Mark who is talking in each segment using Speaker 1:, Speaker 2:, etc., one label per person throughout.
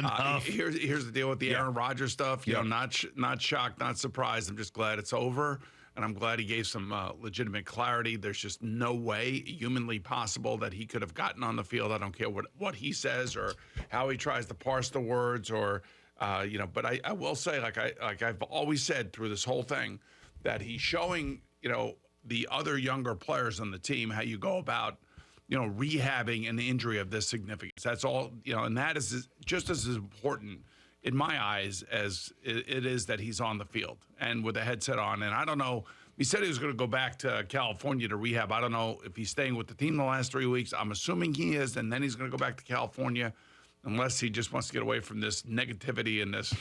Speaker 1: enough.
Speaker 2: Here's the deal with the Aaron Rodgers stuff. You know, not shocked, not surprised. I'm just glad it's over, and I'm glad he gave some legitimate clarity. There's just no way humanly possible that he could have gotten on the field. I don't care what he says or how he tries to parse the words or But I will say, like I've always said through this whole thing, that he's showing the other younger players on the team how you go about rehabbing an injury of this significance. That's all, and that is just as important in my eyes as it is that he's on the field and with a headset on. And I don't know, he said he was going to go back to California to rehab. I don't know if he's staying with the team the last 3 weeks. I'm assuming he is, and then he's going to go back to California unless he just wants to get away from this negativity and this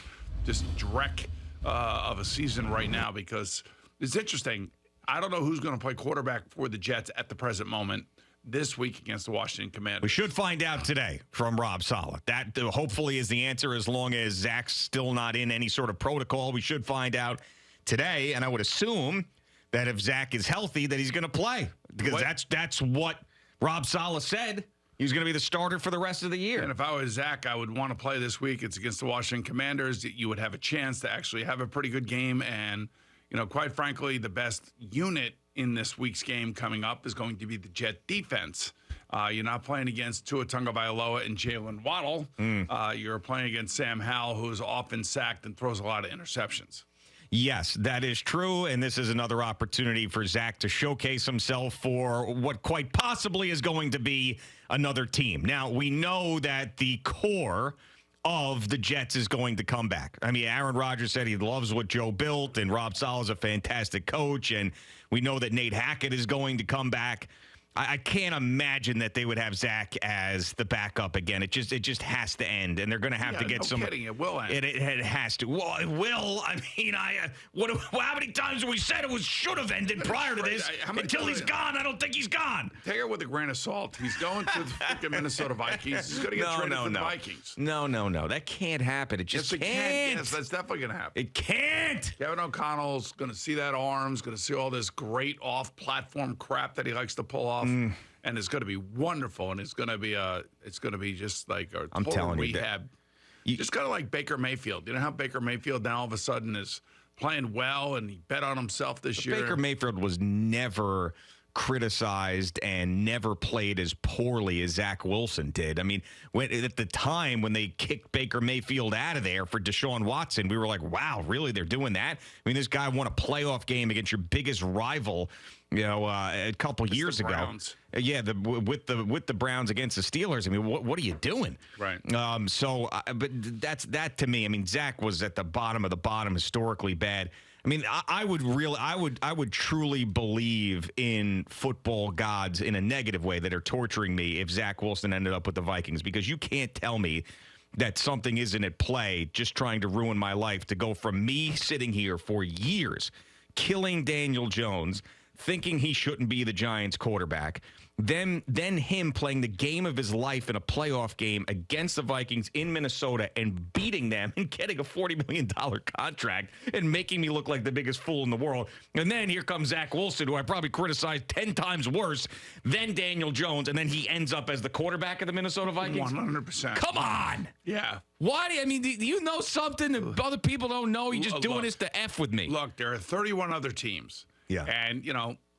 Speaker 2: dreck of a season right now, because it's interesting. I don't know who's going to play quarterback for the Jets at the present moment this week against the Washington Commanders.
Speaker 1: We should find out today from Rob Saleh. That hopefully is the answer, as long as Zach's still not in any sort of protocol. We should find out today, and I would assume that if Zach is healthy, that he's going to play, because that's what Rob Saleh said. He's going to be the starter for the rest of the year.
Speaker 2: And if I was Zach, I would want to play this week. It's against the Washington Commanders. You would have a chance to actually have a pretty good game. And, quite frankly, the best unit in this week's game coming up is going to be the Jet defense. You're not playing against Tua Tagovailoa and Jaylen Waddle. You're playing against Sam Howell, who is often sacked and throws a lot of interceptions.
Speaker 1: Yes, that is true, and this is another opportunity for Zach to showcase himself for what quite possibly is going to be another team. Now, we know that the core of the Jets is going to come back. I mean, Aaron Rodgers said he loves what Joe built, and Rob Saleh is a fantastic coach, and we know that Nate Hackett is going to come back. I can't imagine that they would have Zach as the backup again. It just has to end, and they're going to have to get some.
Speaker 2: Kidding, it will end.
Speaker 1: It has to. Well, it will. I mean, how many times have we said it should have ended prior to this? Until he's gone, I don't think he's gone.
Speaker 2: Take it with a grain of salt. He's going to the freaking Minnesota Vikings. He's going to get traded to the Vikings.
Speaker 1: No. That can't happen. It just can't.
Speaker 2: Yes, that's definitely going to happen.
Speaker 1: It can't.
Speaker 2: Kevin O'Connell's going to see that arms, going to see all this great off-platform crap that he likes to pull off. And it's going to be wonderful, and it's going to be just like a total rehab. Just kind of like Baker Mayfield. You know how Baker Mayfield now all of a sudden is playing well, and he bet on himself this year.
Speaker 1: Baker Mayfield was never criticized and never played as poorly as Zach Wilson did. I mean, at the time when they kicked Baker Mayfield out of there for Deshaun Watson, we were like, wow, really? They're doing that? I mean, this guy won a playoff game against your biggest rival, a couple years ago.
Speaker 2: Browns.
Speaker 1: Yeah, with the Browns against the Steelers. I mean, what are you doing?
Speaker 2: Right.
Speaker 1: But that's that to me. I mean, Zach was at the bottom of the bottom, historically bad. I mean, I would truly believe in football gods in a negative way that are torturing me if Zach Wilson ended up with the Vikings, because you can't tell me that something isn't at play just trying to ruin my life, to go from me sitting here for years killing Daniel Jones, thinking he shouldn't be the Giants quarterback, then him playing the game of his life in a playoff game against the Vikings in Minnesota and beating them and getting a $40 million contract and making me look like the biggest fool in the world. And then here comes Zach Wilson, who I probably criticized 10 times worse than Daniel Jones, and then he ends up as the quarterback of the Minnesota Vikings?
Speaker 2: 100%.
Speaker 1: Come on!
Speaker 2: Yeah.
Speaker 1: Why? I mean, do you know something that other people don't know? You're just doing this to F with me.
Speaker 2: Look, there are 31 other teams.
Speaker 1: Yeah.
Speaker 2: And,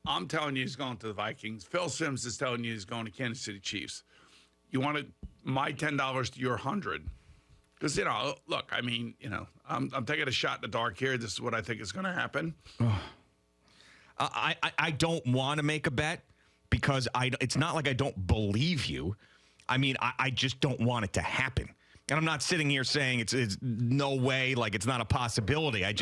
Speaker 2: I'm telling you he's going to the Vikings. Phil Simms is telling you he's going to Kansas City Chiefs. You want my $10 to your 100? Because, look, I mean, I'm taking a shot in the dark here. This is what I think is going to happen.
Speaker 1: I don't want to make a bet because it's not like I don't believe you. I mean, I just don't want it to happen. And I'm not sitting here saying it's no way, like it's not a possibility. I'm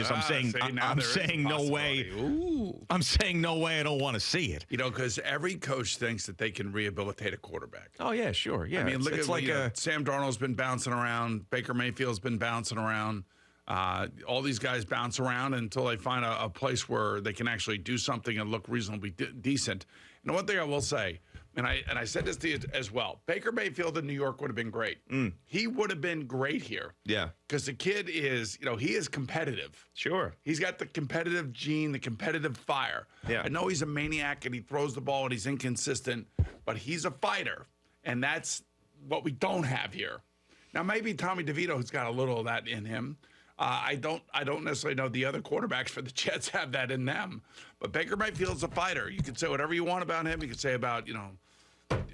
Speaker 1: saying no way.
Speaker 2: Ooh.
Speaker 1: I'm saying no way. I don't want to see it.
Speaker 2: Because every coach thinks that they can rehabilitate a quarterback.
Speaker 1: Oh yeah, sure. Yeah.
Speaker 2: I mean, look at Sam Darnold's been bouncing around. Baker Mayfield's been bouncing around. All these guys bounce around until they find a place where they can actually do something and look reasonably decent. And one thing I will say, and I said this to you as well, Baker Mayfield in New York would have been great. He would have been great here.
Speaker 1: Yeah.
Speaker 2: Because the kid is, he is competitive.
Speaker 1: Sure.
Speaker 2: He's got the competitive gene, the competitive fire.
Speaker 1: Yeah.
Speaker 2: I know he's a maniac and he throws the ball and he's inconsistent, but he's a fighter. And that's what we don't have here. Now maybe Tommy DeVito, who's got a little of that in him. I don't necessarily know the other quarterbacks for the Jets have that in them. But Baker Mayfield's a fighter. You can say whatever you want about him. You can say about,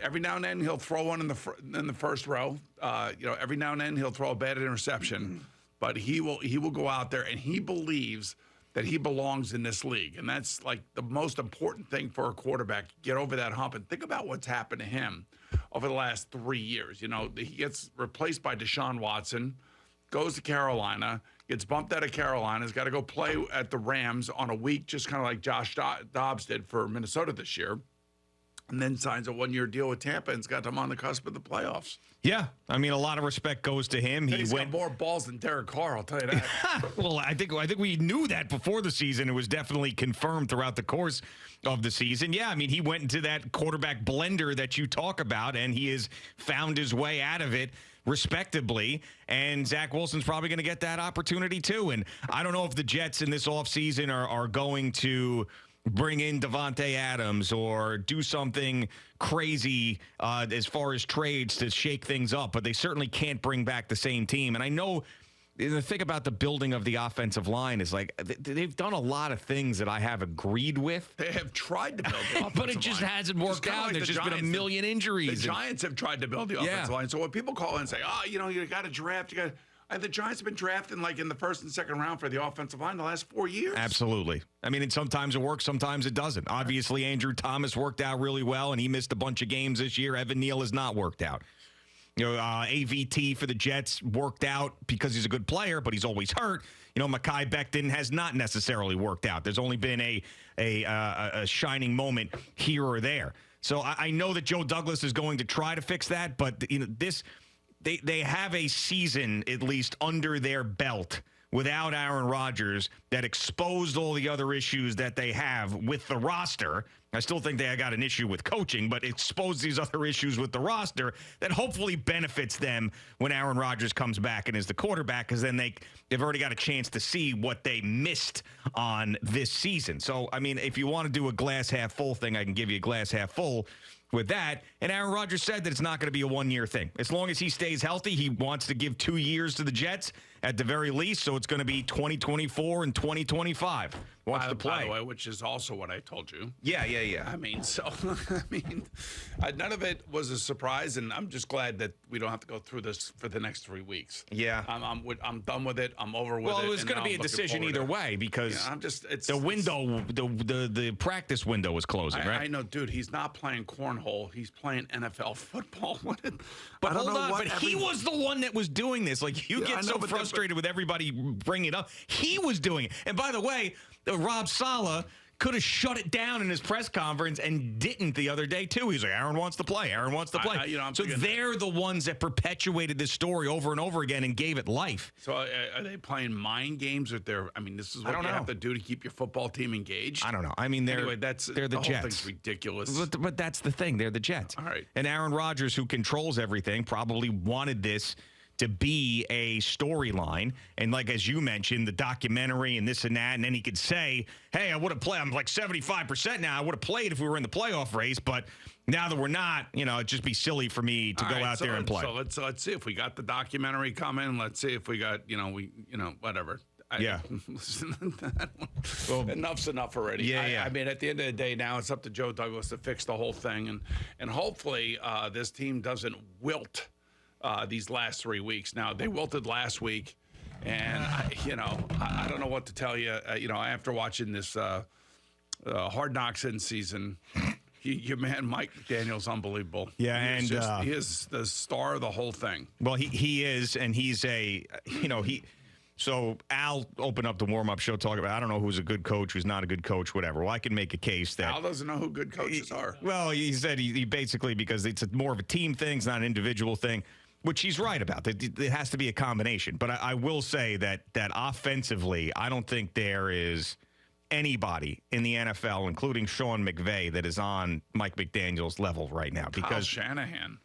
Speaker 2: every now and then he'll throw one in the first row. Every now and then he'll throw a bad interception. But he will go out there, and he believes that he belongs in this league. And that's like the most important thing for a quarterback, get over that hump. And think about what's happened to him over the last 3 years. He gets replaced by Deshaun Watson, goes to Carolina, gets bumped out of Carolina, has got to go play at the Rams on a week, just kind of like Josh Dobbs did for Minnesota this year, and then signs a one-year deal with Tampa and's got them on the cusp of the playoffs.
Speaker 1: Yeah, I mean, a lot of respect goes to him.
Speaker 2: He's got more balls than Derek Carr, I'll tell you that.
Speaker 1: Well, I think we knew that before the season. It was definitely confirmed throughout the course of the season. Yeah, I mean, he went into that quarterback blender that you talk about, and he has found his way out of it respectably, and Zach Wilson's probably going to get that opportunity too. And I don't know if the Jets in this offseason are going to bring in Devontae Adams or do something crazy as far as trades to shake things up, but they certainly can't bring back the same team. And I know the thing about the building of the offensive line is like they've done a lot of things that I have agreed with.
Speaker 2: They have tried to build the offensive
Speaker 1: but it just
Speaker 2: line.
Speaker 1: hasn't worked out.
Speaker 2: Like
Speaker 1: There's just been a million injuries.
Speaker 2: The Giants have tried to build the offensive line. So when people call in and say, you got to draft, the Giants have been drafting like in the first and second round for the offensive line the last 4 years.
Speaker 1: Absolutely. I mean, and sometimes it works, sometimes it doesn't. Obviously, Andrew Thomas worked out really well, and he missed a bunch of games this year. Evan Neal has not worked out. AVT for the Jets worked out because he's a good player, but he's always hurt. Mekhi Becton has not necessarily worked out. There's only been a shining moment here or there. So I know that Joe Douglas is going to try to fix that, but they have a season at least under their belt without Aaron Rodgers that exposed all the other issues that they have with the roster. I still think they got an issue with coaching, but exposed these other issues with the roster that hopefully benefits them when Aaron Rodgers comes back and is the quarterback, because then they've already got a chance to see what they missed on this season. So, I mean, if you want to do a glass half full thing, I can give you a glass half full with that. And Aaron Rodgers said that it's not going to be a one-year thing. As long as he stays healthy, he wants to give 2 years to the Jets at the very least. So it's going to be 2024 and 2025. Wants to play.
Speaker 2: By the way, which is also what I told you.
Speaker 1: Yeah.
Speaker 2: I mean, none of it was a surprise, and I'm just glad that we don't have to go through this for the next 3 weeks.
Speaker 1: Yeah.
Speaker 2: I'm done with it. I'm over with it.
Speaker 1: Well, it was going to be a decision either way because the window, the practice window was closing, right?
Speaker 2: I know, dude. He's not playing cornhole. He's playing NFL football.
Speaker 1: But hold on. But he was the one that was doing this. Like, you get so frustrated with everybody bringing it up. He was doing it. And by the way, Rob Saleh could have shut it down in his press conference and didn't the other day, too. He's like, Aaron wants to play. Aaron wants to play. So they're the ones that perpetuated this story over and over again and gave it life.
Speaker 2: So are they playing mind games with their – I mean, this is what you have to do to keep your football team engaged?
Speaker 1: I don't know. I mean, they're the
Speaker 2: Jets.
Speaker 1: The
Speaker 2: whole thing's ridiculous.
Speaker 1: But that's the thing. They're the Jets.
Speaker 2: All right.
Speaker 1: And Aaron Rodgers, who controls everything, probably wanted this to be a storyline. And like, as you mentioned, the documentary and this and that, and then he could say, hey, I would have played. I'm like 75% now. I would have played if we were in the playoff race, but now that we're not, it'd just be silly for me to go out there and play.
Speaker 2: So let's see if we got the documentary coming. Let's see if we got, whatever. Well, enough's enough already.
Speaker 1: Yeah.
Speaker 2: I mean, at the end of the day, now it's up to Joe Douglas to fix the whole thing, and hopefully this team doesn't wilt these last 3 weeks. Now, they wilted last week, and I don't know what to tell you. After watching this Hard Knocks in season, your man Mike McDaniel's unbelievable.
Speaker 1: Yeah,
Speaker 2: he is the star of the whole thing.
Speaker 1: Well, he is, and he's So Al opened up the warm-up show talking about, I don't know who's a good coach, who's not a good coach, whatever. Well, I can make a case that...
Speaker 2: Al doesn't know who good coaches are.
Speaker 1: Well, he said he basically, because it's more of a team thing, it's not an individual thing, which he's right about. It has to be a combination. But I will say that offensively, I don't think there is anybody in the NFL, including Sean McVay, that is on Mike McDaniel's level right now.
Speaker 2: Kyle Shanahan.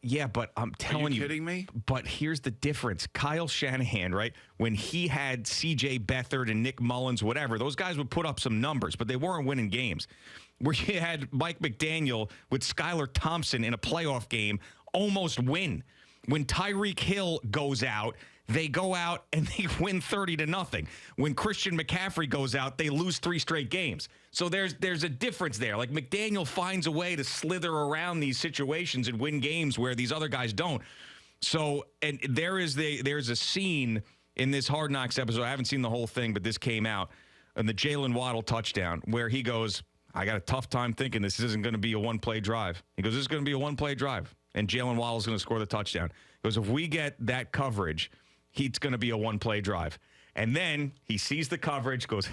Speaker 1: Yeah, but I'm telling you.
Speaker 2: Are you kidding me?
Speaker 1: But here's the difference. Kyle Shanahan, right? When he had C.J. Beathard and Nick Mullins, whatever, those guys would put up some numbers, but they weren't winning games. Where you had Mike McDaniel with Skylar Thompson in a playoff game almost win. When Tyreek Hill goes out, they go out and they win 30-0. When Christian McCaffrey goes out, they lose 3 straight games. So there's a difference there. Like McDaniel finds a way to slither around these situations and win games where these other guys don't. So, and there's a scene in this Hard Knocks episode. I haven't seen the whole thing, but this came out in the Jaylen Waddle touchdown where he goes, I got a tough time thinking this isn't going to be a one-play drive. He goes, this is going to be a one-play drive, and Jaylen Waddle's going to score the touchdown. He goes, if we get that coverage, it's going to be a one-play drive. And then he sees the coverage, goes,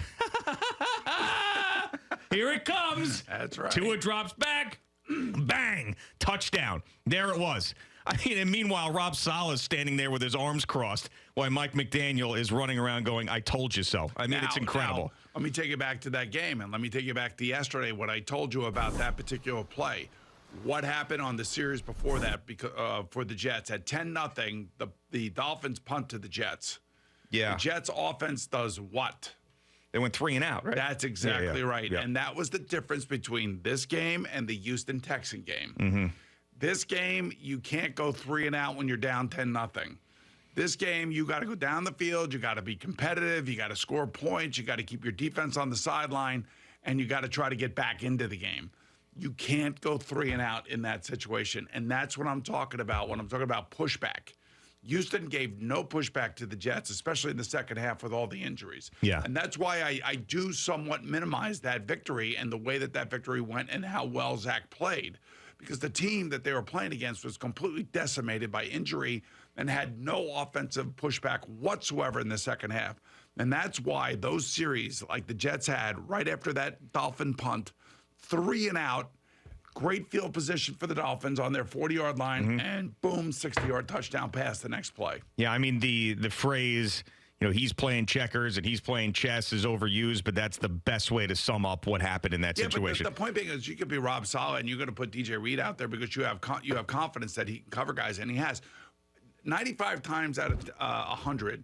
Speaker 1: here it comes.
Speaker 2: That's right.
Speaker 1: Tua drops back, bang, touchdown. There it was. I mean, and meanwhile, Rob Saleh's standing there with his arms crossed while Mike McDaniel is running around going, I told you so. I mean, it's incredible.
Speaker 2: Now, let me take you back to that game, and let me take you back to yesterday, what I told you about that particular play. What happened on the series before that for the Jets? At 10-0, the Dolphins punt to the Jets.
Speaker 1: Yeah.
Speaker 2: The Jets offense does what?
Speaker 1: They went 3 and out, right?
Speaker 2: That's exactly right.
Speaker 1: Yeah.
Speaker 2: And that was the difference between this game and the Houston Texan game.
Speaker 1: Mm-hmm.
Speaker 2: This game, you can't go 3 and out when you're down 10-0. This game, you got to go down the field. You got to be competitive. You got to score points. You got to keep your defense on the sideline, and you got to try to get back into the game. You can't go 3 and out in that situation, and that's what I'm talking about when I'm talking about pushback. Houston gave no pushback to the Jets, especially in the second half with all the injuries.
Speaker 1: Yeah.
Speaker 2: And that's why I do somewhat minimize that victory and the way that victory went and how well Zach played. Because the team that they were playing against was completely decimated by injury and had no offensive pushback whatsoever in the second half. And that's why those series, like the Jets had right after that Dolphin punt, 3 and out, great field position for the Dolphins on their 40-yard line, and boom, 60-yard touchdown pass the next play.
Speaker 1: Yeah, I mean, the phrase, he's playing checkers and he's playing chess is overused, but that's the best way to sum up what happened in that situation.
Speaker 2: But the point being is you could be Rob Saleh and you're going to put DJ Reed out there because you have confidence that he can cover guys, and he has. 95 times out of 100,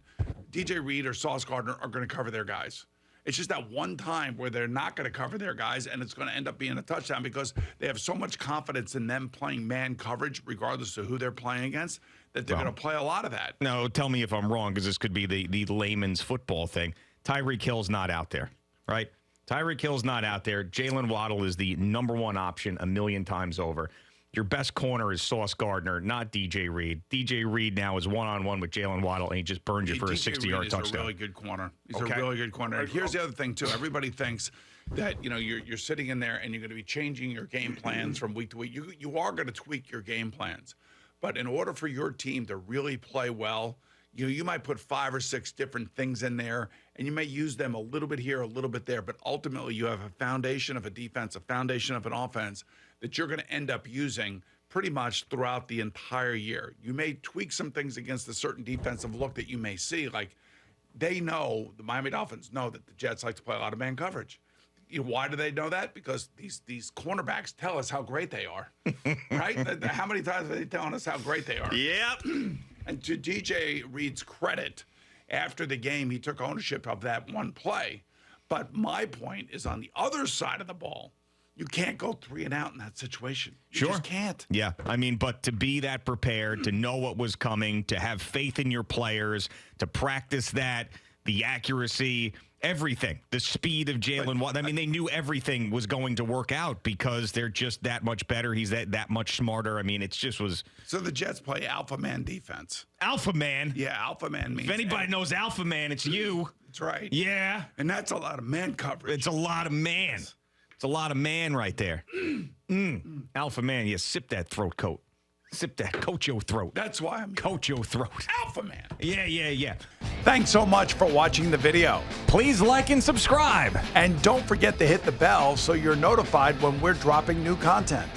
Speaker 2: DJ Reed or Sauce Gardner are going to cover their guys. It's just that one time where they're not going to cover their guys, and it's going to end up being a touchdown because they have so much confidence in them playing man coverage, regardless of who they're playing against, that they're going to play a lot of that.
Speaker 1: No, tell me if I'm wrong, because this could be the layman's football thing. Tyreek Hill's not out there, right? Tyreek Hill's not out there. Jaylen Waddle is the number one option a million times over. Your best corner is Sauce Gardner, not DJ Reed. DJ Reed now is one-on-one with Jaylen Waddle, and he just burned you for a 60-yard touchdown.
Speaker 2: He's a really good corner. He's a really good corner. And here's the other thing, too. Everybody thinks that, you're sitting in there and you're going to be changing your game plans from week to week. You are going to tweak your game plans. But in order for your team to really play well, you might put 5 or 6 different things in there, and you may use them a little bit here, a little bit there. But ultimately, you have a foundation of a defense, a foundation of an offense that you're going to end up using pretty much throughout the entire year. You may tweak some things against a certain defensive look that you may see. Like the Miami Dolphins know that the Jets like to play a lot of man coverage. Why do they know that? Because these cornerbacks tell us how great they are, right? How many times are they telling us how great they are?
Speaker 1: Yep.
Speaker 2: And to DJ Reed's credit, after the game, he took ownership of that one play. But my point is on the other side of the ball. You can't go 3 and out in that situation. You just can't.
Speaker 1: Yeah. I mean, but to be that prepared, to know what was coming, to have faith in your players, to practice that, the accuracy, everything, the speed of Jaylen Wadd. I mean, they knew everything was going to work out because they're just that much better. He's that much smarter. I mean, it just was.
Speaker 2: So the Jets play alpha man defense.
Speaker 1: Alpha man?
Speaker 2: Yeah, alpha man means.
Speaker 1: If anybody knows alpha man, it's you.
Speaker 2: That's right.
Speaker 1: Yeah.
Speaker 2: And that's a lot of man coverage.
Speaker 1: It's a lot of man. It's a lot of man right there. Alpha man, yeah, sip that throat coat. Sip that. Coat your throat.
Speaker 2: That's why I'm
Speaker 1: coat your throat.
Speaker 2: Alpha man.
Speaker 1: Yeah.
Speaker 2: Thanks so much for watching the video.
Speaker 1: Please like and subscribe.
Speaker 2: And don't forget to hit the bell so you're notified when we're dropping new content.